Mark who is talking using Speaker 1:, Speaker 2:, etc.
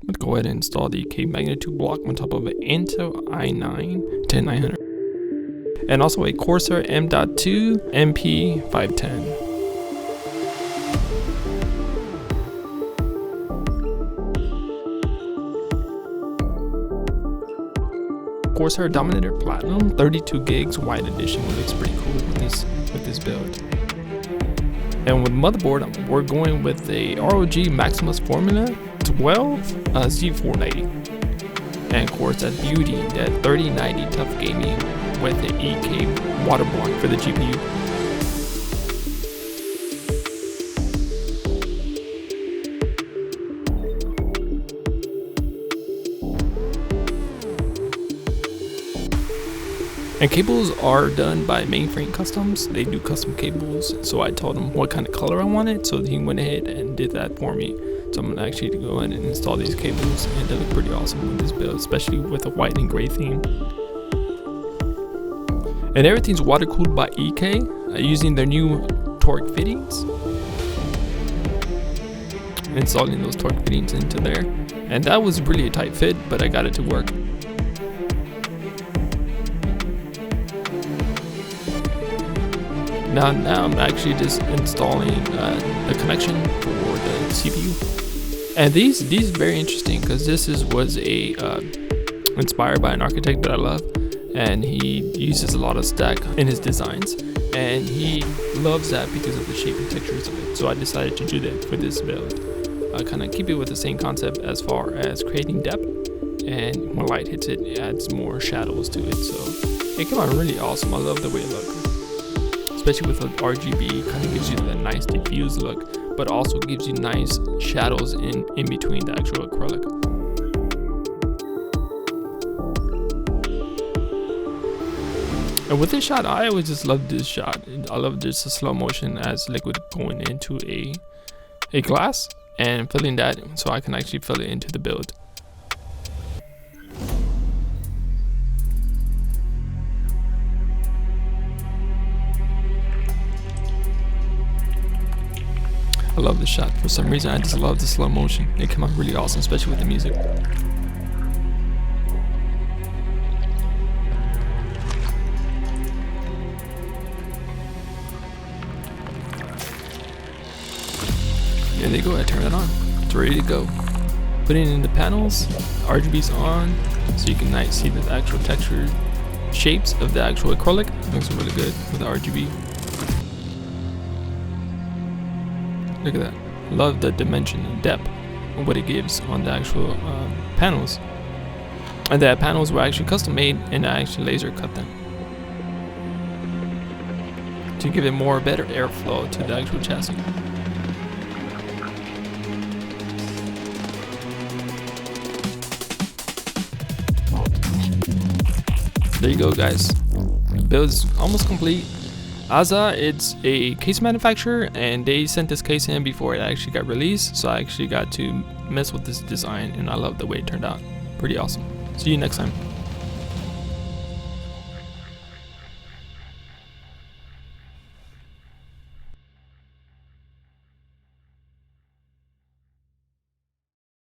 Speaker 1: Let's go ahead and install the K magnitude block on top of an Intel i9-10900 and also a Corsair M.2 MP510. Corsair Dominator Platinum 32 gigs wide edition, which looks pretty cool with this build. And with motherboard, we're going with a ROG Maximus Formula 12 Z490, and of course that beauty, that 3090 Tough Gaming with the EK water block for the GPU. And cables are done by Mainframe Customs. They do custom cables. So I told him what kind of color I wanted, so he went ahead and did that for me. So I'm gonna actually go ahead and install these cables, and they look pretty awesome with this build, especially with a white and gray theme. And everything's water cooled by EK using their new torque fittings. Installing those torque fittings into there, and that was really a tight fit, but I got it to work. Now I'm actually just installing the connection for the CPU, and these are very interesting because this was inspired by an architect that I love, and he uses a lot of stack in his designs, and he loves that because of the shape and textures of it. So I decided to do that for this build. I kind of keep it with the same concept as far as creating depth, and when light hits it, it adds more shadows to it. So it came out really awesome. I love the way it looks. Especially with the RGB, kind of gives you the nice diffused look, but also gives you nice shadows in between the actual acrylic. And with this shot, I always just love this shot. I love just the slow motion as liquid going into a glass and filling that, so I can actually fill it into the build. I love this shot. For some reason, I just love the slow motion. It came out really awesome, especially with the music. There they go, I turn it on. It's ready to go. Putting it in the panels, RGB's on, so you can see the actual texture shapes of the actual acrylic. It looks really good with the RGB. Look at that. Love the dimension and depth of what it gives on the actual panels. And the panels were actually custom made, and I actually laser cut them to give it better airflow to the actual chassis. There you go, guys. Build's almost complete. Azza, it's a case manufacturer, and they sent this case in before it actually got released, so I actually got to mess with this design, and I love the way it turned out. Pretty awesome. See you next time.